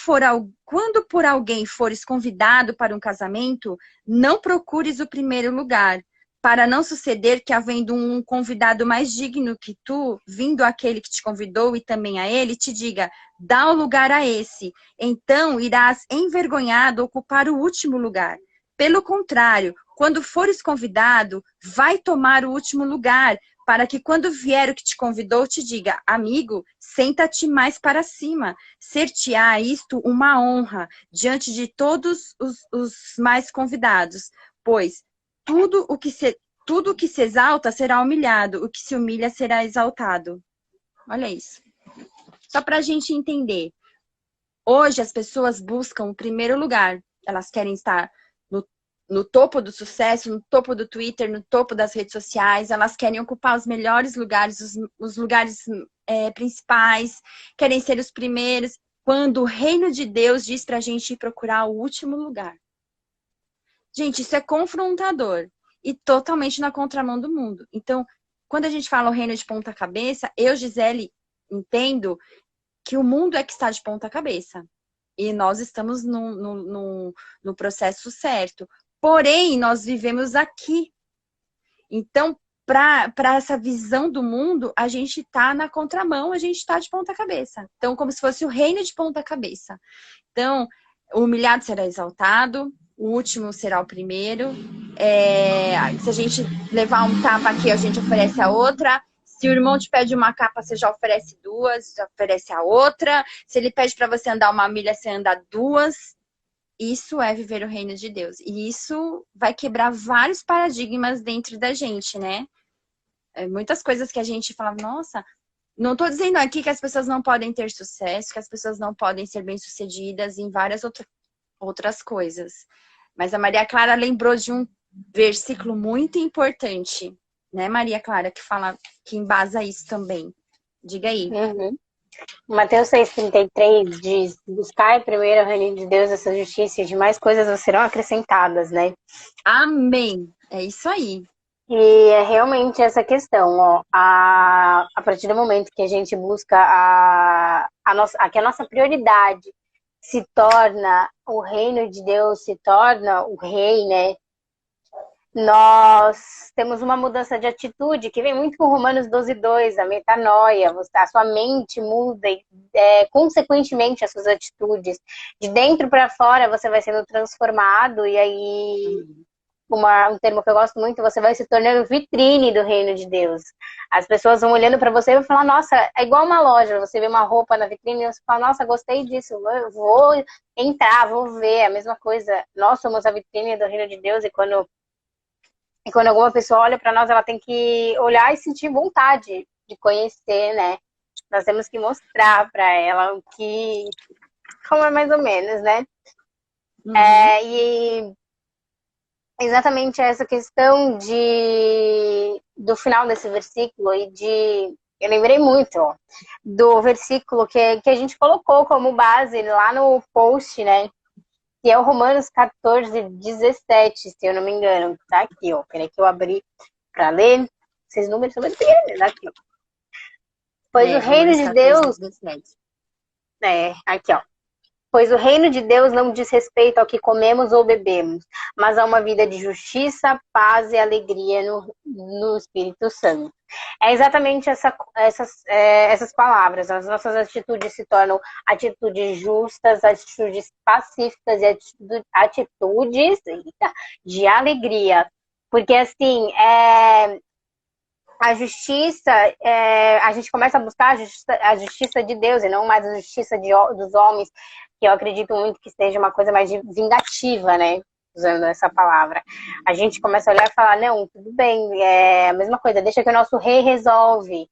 por alguém fores convidado para um casamento, não procures o primeiro lugar, para não suceder que, havendo um convidado mais digno que tu, vindo aquele que te convidou e também a ele, te diga, dá o lugar a esse. Então irás envergonhado ocupar o último lugar. Pelo contrário, quando fores convidado, vai tomar o último lugar, para que quando vier o que te convidou, te diga, amigo, senta-te mais para cima. Ser-te-á isto uma honra diante de todos os mais convidados, pois tudo o que se exalta será humilhado, o que se humilha será exaltado. Olha isso. Só para a gente entender. Hoje as pessoas buscam o primeiro lugar. Elas querem estar no topo do sucesso, no topo do Twitter, no topo das redes sociais. Elas querem ocupar os melhores lugares, os lugares principais. Querem ser os primeiros. Quando o reino de Deus diz para a gente ir procurar o último lugar. Gente, isso é confrontador e totalmente na contramão do mundo. Então, quando a gente fala o reino de ponta cabeça, eu, Gisele, entendo que o mundo é que está de ponta cabeça. E nós estamos no processo certo. Porém, nós vivemos aqui. Então, para essa visão do mundo, a gente está na contramão, a gente está de ponta cabeça. Então, como se fosse o reino de ponta cabeça. Então, o humilhado será exaltado, o último será o primeiro. Se a gente levar um tapa aqui, a gente oferece a outra. Se o irmão te pede uma capa, você já oferece duas, já oferece a outra. Se ele pede para você andar uma milha, você anda duas. Isso é viver o reino de Deus. E isso vai quebrar vários paradigmas dentro da gente, né? Muitas coisas que a gente fala, nossa, não estou dizendo aqui que as pessoas não podem ter sucesso, que as pessoas não podem ser bem-sucedidas em várias outras coisas. Mas a Maria Clara lembrou de um versículo muito importante, né, Maria Clara, que embasa isso também. Diga aí. Uhum. Mateus 6,33 diz, buscai primeiro o reino de Deus, a sua justiça, e demais coisas serão acrescentadas, né? Amém. É isso aí. E é realmente essa questão, ó, a partir do momento que a gente busca que a nossa prioridade se torna o reino de Deus, se torna o rei, né? nós temos uma mudança de atitude que vem muito com Romanos 12:2, a metanoia, a sua mente muda e, consequentemente, as suas atitudes. De dentro para fora, você vai sendo transformado e aí, um termo que eu gosto muito, você vai se tornando vitrine do reino de Deus. As pessoas vão olhando para você e vão falar, nossa, é igual uma loja, você vê uma roupa na vitrine e você fala, nossa, gostei disso, eu vou entrar, vou ver, a mesma coisa. Nós somos a vitrine do reino de Deus e quando alguma pessoa olha para nós, ela tem que olhar e sentir vontade de conhecer, né? Nós temos que mostrar para ela o que, como é mais ou menos, né? E exatamente essa questão do final desse versículo eu lembrei muito do versículo que a gente colocou como base lá no post, né? Que é o Romanos 14:17, se eu não me engano. Tá aqui, ó. Peraí que eu abri para ler. Esses números são muito pequenos, aqui, ó. Pois o reino de Deus... aqui, ó. Pois o reino de Deus não diz respeito ao que comemos ou bebemos, mas a uma vida de justiça, paz e alegria no Espírito Santo. É exatamente essas palavras. As nossas atitudes se tornam atitudes justas, atitudes pacíficas e atitudes de alegria. Porque, assim, a justiça, a gente começa a buscar a justiça de Deus e não mais a justiça dos homens, que eu acredito muito que seja uma coisa mais vingativa, né? Usando essa palavra. A gente começa a olhar e falar, não, tudo bem, é a mesma coisa, deixa que o nosso rei resolve.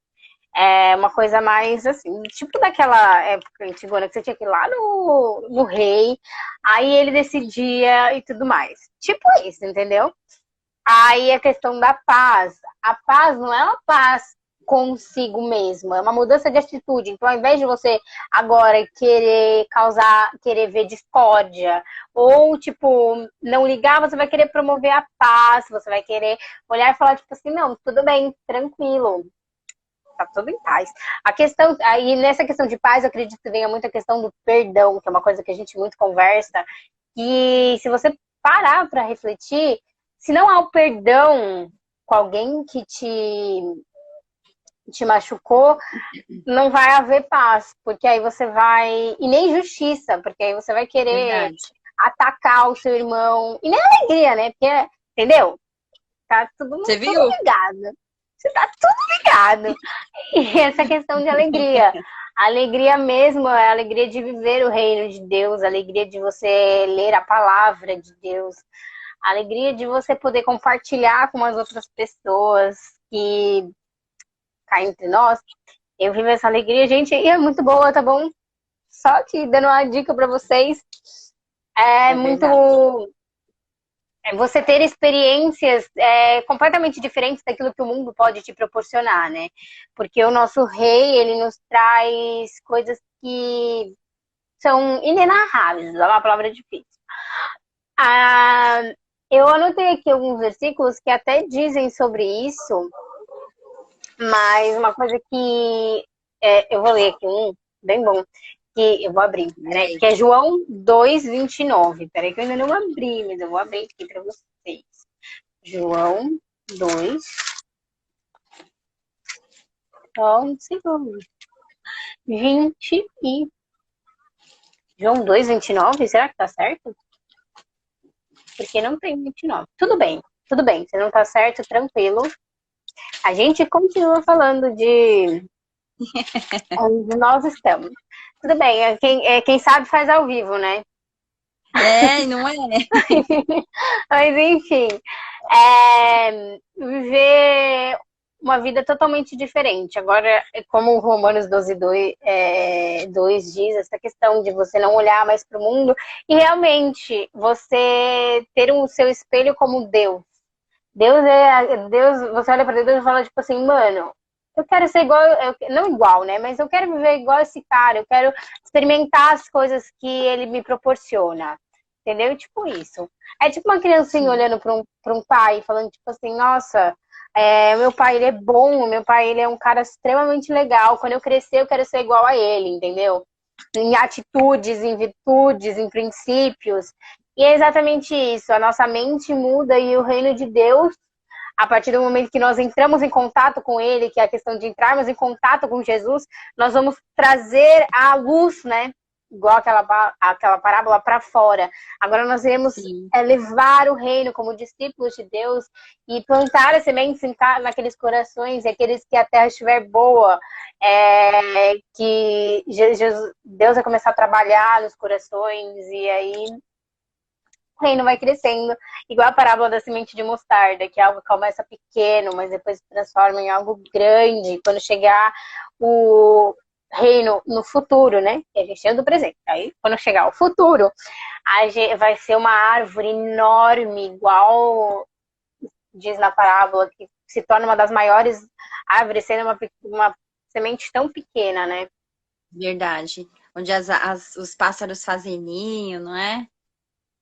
É uma coisa mais assim, tipo daquela época antigona que você tinha que ir lá no rei, aí ele decidia e tudo mais. Tipo isso, entendeu? Aí a questão da paz. A paz não é uma paz consigo mesmo, é uma mudança de atitude. Então, ao invés de você agora querer ver discórdia, ou, tipo, não ligar, você vai querer promover a paz, você vai querer olhar e falar, tipo assim, não, tudo bem, tranquilo, tá tudo em paz. A questão, aí nessa questão de paz, eu acredito que venha muito a questão do perdão, que é uma coisa que a gente muito conversa, e se você parar para refletir, se não há o perdão com alguém que te machucou, não vai haver paz, porque aí você vai... E nem justiça, porque aí você vai querer atacar o seu irmão. E nem alegria, né? Porque, entendeu? Tá tudo ligado. Você tá tudo ligado. E essa questão de alegria. A alegria mesmo é a alegria de viver o reino de Deus, a alegria de você ler a palavra de Deus, a alegria de você poder compartilhar com as outras pessoas que cá entre nós. Eu vivo essa alegria, gente, e é muito boa, tá bom? Só que dando uma dica para vocês, é muito... você ter experiências completamente diferentes daquilo que o mundo pode te proporcionar, né? Porque o nosso rei, ele nos traz coisas que são inenarráveis, é uma palavra difícil. Eu anotei aqui alguns versículos que até dizem sobre isso, mas uma coisa que eu vou ler aqui bem bom, que eu vou abrir, né? Que é João 2:29. Peraí que eu ainda não abri, mas eu vou abrir aqui para vocês. João 2. Só um segundo. 20 e... João 2:29, será que tá certo? Porque não tem 29. Tudo bem. Se não tá certo, tranquilo. A gente continua falando de onde nós estamos. Tudo bem, quem sabe faz ao vivo, né? Não é? Mas enfim, viver uma vida totalmente diferente. Agora, como o Romanos 12:2 diz, essa questão de você não olhar mais para o mundo e realmente você ter o seu espelho como Deus. Deus, você olha para Deus e fala tipo assim, mano, eu quero ser igual, não igual, né? Mas eu quero viver igual esse cara, eu quero experimentar as coisas que ele me proporciona. Entendeu? Tipo isso. É tipo uma criancinha olhando para um pai, falando tipo assim, nossa, meu pai ele é bom, meu pai ele é um cara extremamente legal. Quando eu crescer, eu quero ser igual a ele, entendeu? Em atitudes, em virtudes, em princípios. E é exatamente isso, a nossa mente muda e o reino de Deus, a partir do momento que nós entramos em contato com Ele, que é a questão de entrarmos em contato com Jesus, nós vamos trazer a luz, né? Igual aquela parábola para fora. Agora nós iremos Sim. levar o reino como discípulos de Deus e plantar as sementes naqueles corações, e aqueles que a terra estiver boa, que Jesus, Deus vai começar a trabalhar nos corações, e aí o reino vai crescendo, igual a parábola da semente de mostarda, que é algo que começa pequeno, mas depois se transforma em algo grande, quando chegar o reino no futuro, né? Que a gente é do presente. Aí, quando chegar o futuro, vai ser uma árvore enorme, igual diz na parábola, que se torna uma das maiores árvores, sendo uma semente tão pequena, né? Verdade. Onde os pássaros fazem ninho, não é?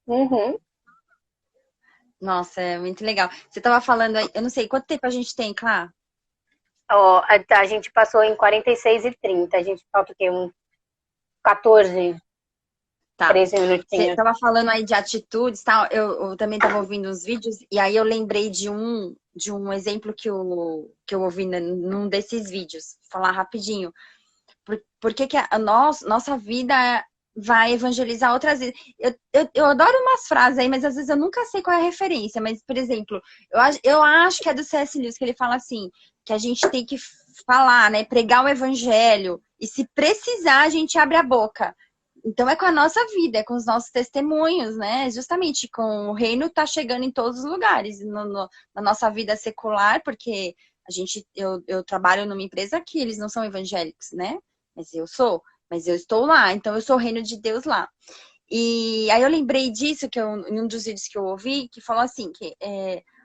Uhum. Nossa, é muito legal. Você estava falando aí, eu não sei, quanto tempo a gente tem, Clá? Ó, a gente passou em 46 e 30. A gente falta o quê? 14, Tá. 13 Você minutinhos. estava falando aí de atitudes, tal. Eu também estava ouvindo uns vídeos e aí eu lembrei de um exemplo que eu ouvi num desses vídeos. Vou falar rapidinho. Por que que nossa vida vai evangelizar outras vezes? Eu adoro umas frases aí, mas às vezes eu nunca sei qual é a referência. Mas, por exemplo, eu acho que é do C.S. Lewis, que ele fala assim, que a gente tem que falar, né? Pregar o evangelho. E se precisar, a gente abre a boca. Então é com a nossa vida, é com os nossos testemunhos, né? Justamente com o reino tá chegando em todos os lugares, na nossa vida secular, porque eu trabalho numa empresa que eles não são evangélicos, né? Mas eu estou lá, então eu sou o reino de Deus lá. E aí eu lembrei disso, em um dos vídeos que eu ouvi, que falou assim, que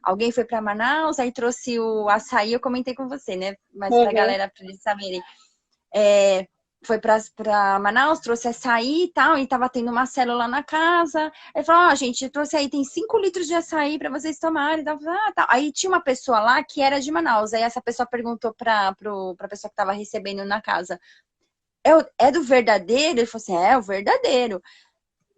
alguém foi para Manaus, aí trouxe o açaí, eu comentei com você, né? Mas pra Uhum. galera, pra eles saberem. É, foi pra Manaus, trouxe açaí e tal, e tava tendo uma célula na casa. Ele falou, gente, eu trouxe aí, tem 5 litros de açaí para vocês tomarem. Tal. Tá. Aí tinha uma pessoa lá que era de Manaus. Aí essa pessoa perguntou pra pessoa que tava recebendo na casa, é do verdadeiro? Ele falou assim, é o verdadeiro.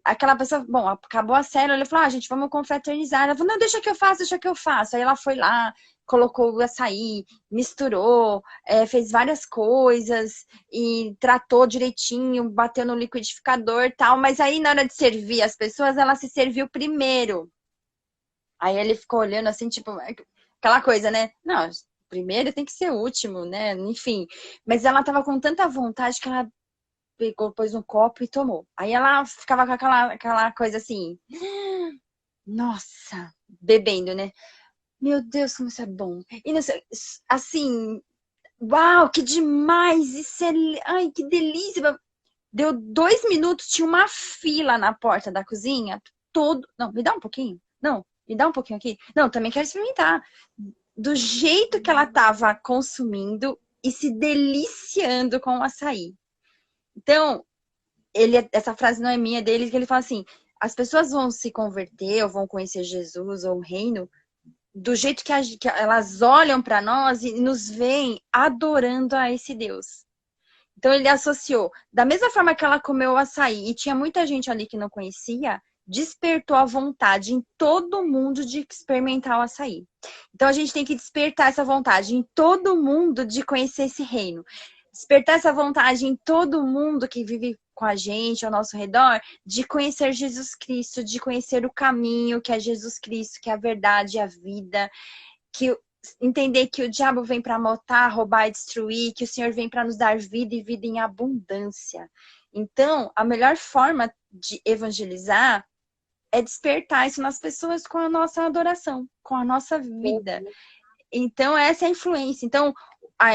Aquela pessoa, bom, acabou a célula, ele falou, gente, vamos confraternizar. Ela falou, não, deixa que eu faço, deixa que eu faço. Aí ela foi lá, colocou o açaí, misturou, fez várias coisas e tratou direitinho, bateu no liquidificador e tal. Mas aí, na hora de servir as pessoas, ela se serviu primeiro. Aí ele ficou olhando assim, tipo, aquela coisa, né? Não, primeiro tem que ser o último, né? Enfim. Mas ela tava com tanta vontade que ela pegou, pôs no copo e tomou. Aí ela ficava com aquela coisa assim, nossa, bebendo, né? Meu Deus, como isso é bom. E não sei, assim, uau, que demais! Isso é, ai, que delícia! Deu 2 minutos, tinha uma fila na porta da cozinha, todo. Não, me dá um pouquinho? Não, me dá um pouquinho aqui? Não, também quero experimentar. Do jeito que ela estava consumindo e se deliciando com o açaí. Então, essa frase não é minha, é dele, que ele fala assim, as pessoas vão se converter, ou vão conhecer Jesus, ou o reino, do jeito que elas olham para nós e nos veem adorando a esse Deus. Então ele associou, da mesma forma que ela comeu o açaí, e tinha muita gente ali que não conhecia, despertou a vontade em todo mundo de experimentar o açaí. Então a gente tem que despertar essa vontade em todo mundo de conhecer esse reino. Despertar essa vontade em todo mundo que vive com a gente, ao nosso redor, de conhecer Jesus Cristo, de conhecer o caminho que é Jesus Cristo, que é a verdade, a vida, que entender que o diabo vem para matar, roubar e destruir, que o Senhor vem para nos dar vida e vida em abundância. Então, a melhor forma de evangelizar é despertar isso nas pessoas com a nossa adoração, com a nossa vida. Então, essa é a influência. Então,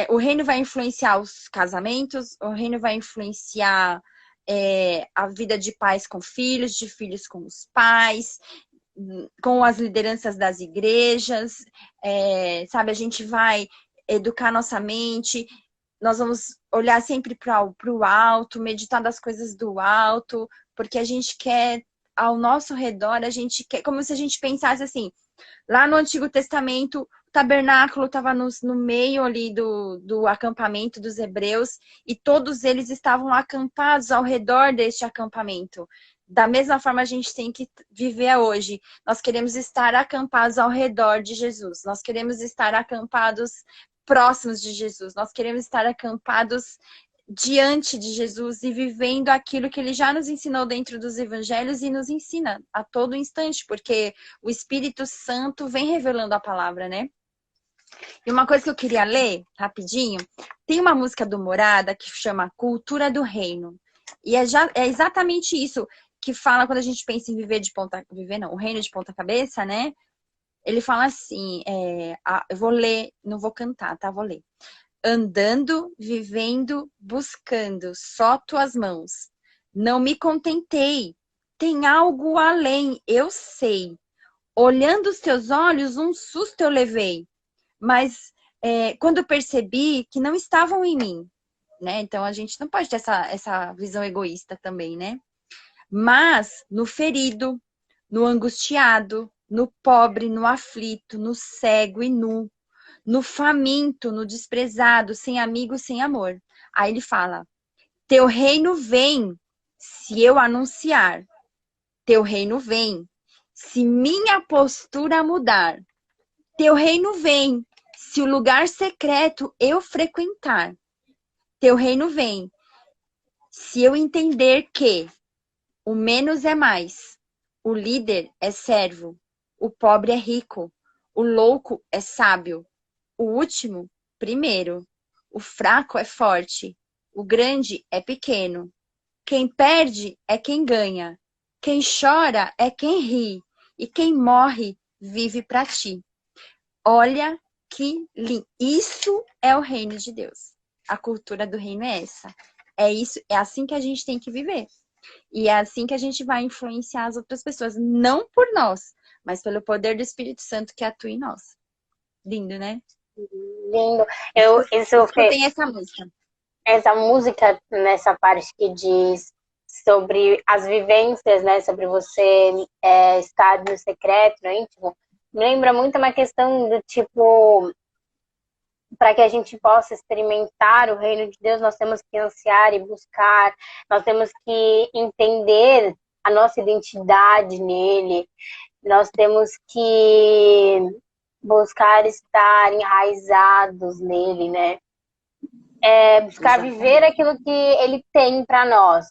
o reino vai influenciar os casamentos, o reino vai influenciar a vida de pais com filhos, de filhos com os pais, com as lideranças das igrejas, sabe? A gente vai educar nossa mente, nós vamos olhar sempre para o alto, meditar das coisas do alto, porque a gente quer, ao nosso redor, a gente quer, como se a gente pensasse assim, lá no Antigo Testamento, o tabernáculo estava no meio ali do acampamento dos hebreus e todos eles estavam acampados ao redor deste acampamento. Da mesma forma, a gente tem que viver hoje. Nós queremos estar acampados ao redor de Jesus. Nós queremos estar acampados próximos de Jesus. Nós queremos estar acampados diante de Jesus e vivendo aquilo que ele já nos ensinou dentro dos evangelhos e nos ensina a todo instante, porque o Espírito Santo vem revelando a palavra, né? E uma coisa que eu queria ler, rapidinho, tem uma música do Morada que chama Cultura do Reino. E é exatamente isso que fala quando a gente pensa em viver de ponta... Viver não, o reino de ponta cabeça, né? Ele fala assim, eu vou ler, não vou cantar, tá? Vou ler. Andando, vivendo, buscando, só tuas mãos. Não me contentei, tem algo além, eu sei. Olhando os teus olhos, um susto eu levei. Mas quando eu percebi que não estavam em mim, né? Então a gente não pode ter essa visão egoísta também, né? Mas no ferido, no angustiado, no pobre, no aflito, no cego e nu, no faminto, no desprezado, sem amigo, sem amor. Aí ele fala: teu reino vem se eu anunciar. Teu reino vem se minha postura mudar. Teu reino vem se o lugar secreto eu frequentar. Teu reino vem se eu entender que o menos é mais, o líder é servo, o pobre é rico, o louco é sábio, o último, primeiro, o fraco é forte, o grande é pequeno. Quem perde é quem ganha, quem chora é quem ri, e quem morre vive para ti. Olha que lindo. Isso é o reino de Deus. A cultura do reino é essa. É isso, é assim que a gente tem que viver. E é assim que a gente vai influenciar as outras pessoas. Não por nós, mas pelo poder do Espírito Santo que atua em nós. Lindo, né? Lindo. Isso que tem essa música. Essa música, nessa parte que diz sobre as vivências, né? Sobre você estar no secreto, no íntimo, me lembra muito uma questão do tipo, para que a gente possa experimentar o reino de Deus, nós temos que ansiar e buscar, nós temos que entender a nossa identidade nele, nós temos que buscar estar enraizados nele, né? Buscar viver aquilo que ele tem para nós.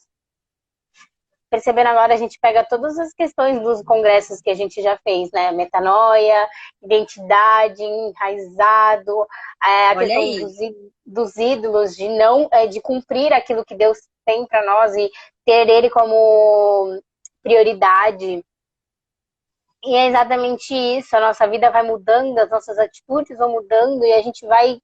Percebendo agora, a gente pega todas as questões dos congressos que a gente já fez, né? Metanoia, identidade, enraizado, a questão dos ídolos, de cumprir aquilo que Deus tem para nós e ter ele como prioridade. E é exatamente isso, a nossa vida vai mudando, as nossas atitudes vão mudando e a gente vai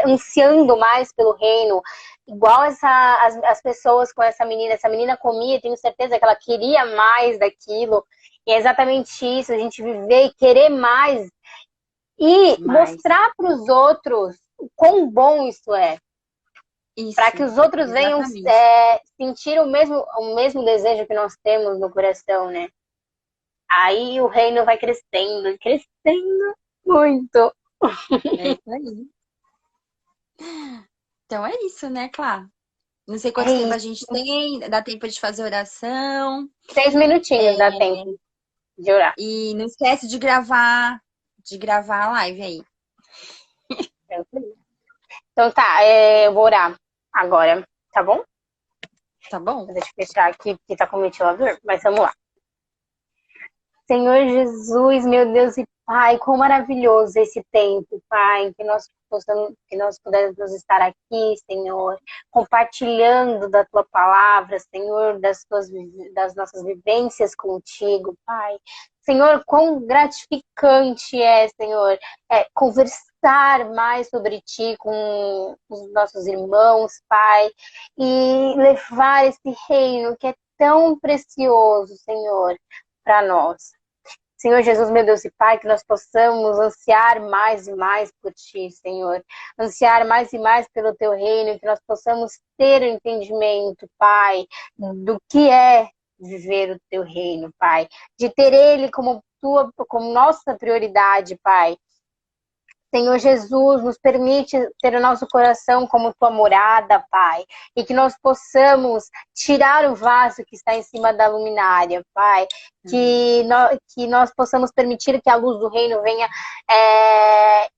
ansiando mais pelo reino, igual as pessoas com essa menina comia, tenho certeza que ela queria mais daquilo, e é exatamente isso, a gente viver e querer mais, e mostrar para os outros o quão bom isso é, para que os outros venham sentir o mesmo desejo que nós temos no coração, né? Aí o reino vai crescendo, crescendo muito. É isso aí. Então é isso, né, Clá? Não sei quanto tempo a gente tem, dá tempo de fazer oração. 6 minutinhos dá tempo de orar. E não esquece de gravar a live aí. Então tá, eu vou orar agora, tá bom? Tá bom? Deixa eu fechar aqui, porque tá com o ventilador, mas vamos lá. Senhor Jesus, meu Deus e Pai, quão maravilhoso esse tempo, Pai, que nós pudéssemos estar aqui, Senhor, compartilhando da Tua palavra, Senhor, das nossas vivências contigo, Pai. Senhor, quão gratificante é, Senhor, conversar mais sobre Ti com os nossos irmãos, Pai, e levar esse reino que é tão precioso, Senhor, para nós. Senhor Jesus, meu Deus e Pai, que nós possamos ansiar mais e mais por Ti, Senhor. Ansiar mais e mais pelo Teu reino, que nós possamos ter o entendimento, Pai, do que é viver o Teu reino, Pai. De ter Ele como nossa prioridade, Pai. Senhor Jesus, nos permite ter o nosso coração como tua morada, Pai, e que nós possamos tirar o vaso que está em cima da luminária, Pai, que nós possamos permitir que a luz do reino venha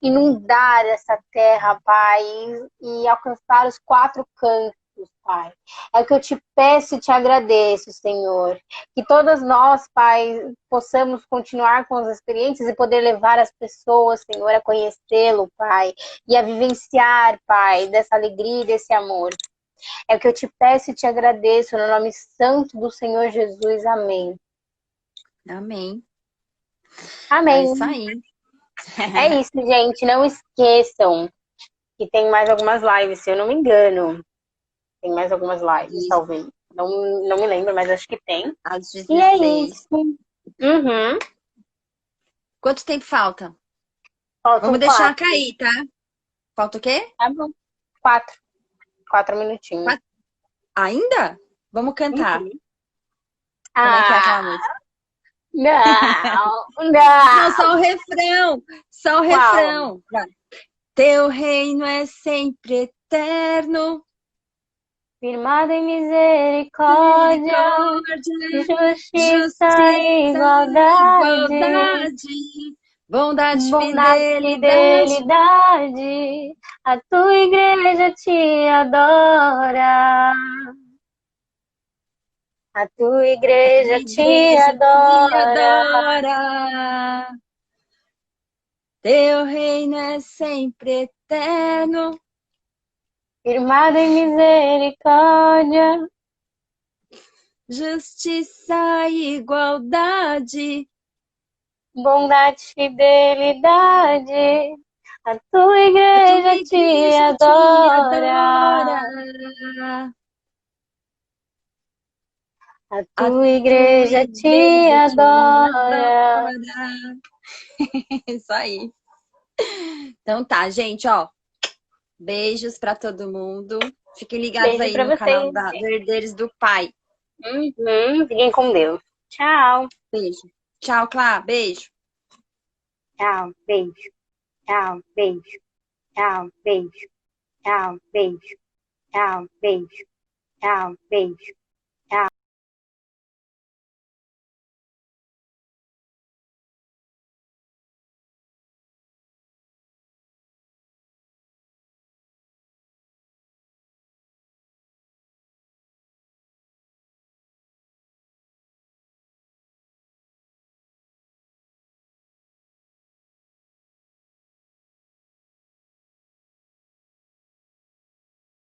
inundar essa terra, Pai, e alcançar os quatro cantos, Pai. É o que eu te peço e te agradeço, Senhor. Que todas nós, Pai, possamos continuar com as experiências e poder levar as pessoas, Senhor, a conhecê-lo, Pai, e a vivenciar, Pai, dessa alegria e desse amor. É o que eu te peço e te agradeço, no nome santo do Senhor Jesus. Amém. Amém. Amém. É isso aí. É isso, gente. Não esqueçam que tem mais algumas lives, se eu não me engano. Tem mais algumas lives, Isso. talvez. Não me lembro, mas acho que tem. Às E é 16. isso. Uhum. Quanto tempo falta? Faltam Vamos deixar 4. cair, tá? Falta o quê? Tá bom. 4. 4 minutinhos. 4? Ainda? Vamos cantar. Uhum. Como é que é aquela música? Não, Não, não. só o refrão. Só o refrão. Vai. Teu reino é sempre eterno. Firmado em misericórdia, justiça e igualdade, bondade, fidelidade. A tua igreja te adora. A tua igreja te adora. Teu reino é sempre eterno. Firmado em misericórdia, Justiça e igualdade. bondade, fidelidade. A tua igreja te adora. A tua igreja te adora. Isso aí. Então tá, gente, ó. Beijos pra todo mundo. Fiquem ligados Beijo aí no pra canal vocês. do Herdeiros do Pai. Fiquem com Deus. Tchau. Beijo. Tchau, Clá. Beijo. Tchau. Beijo. Tchau. Beijo. Tchau. Beijo. Tchau. Beijo. Tchau. Beijo. Tchau. Beijo.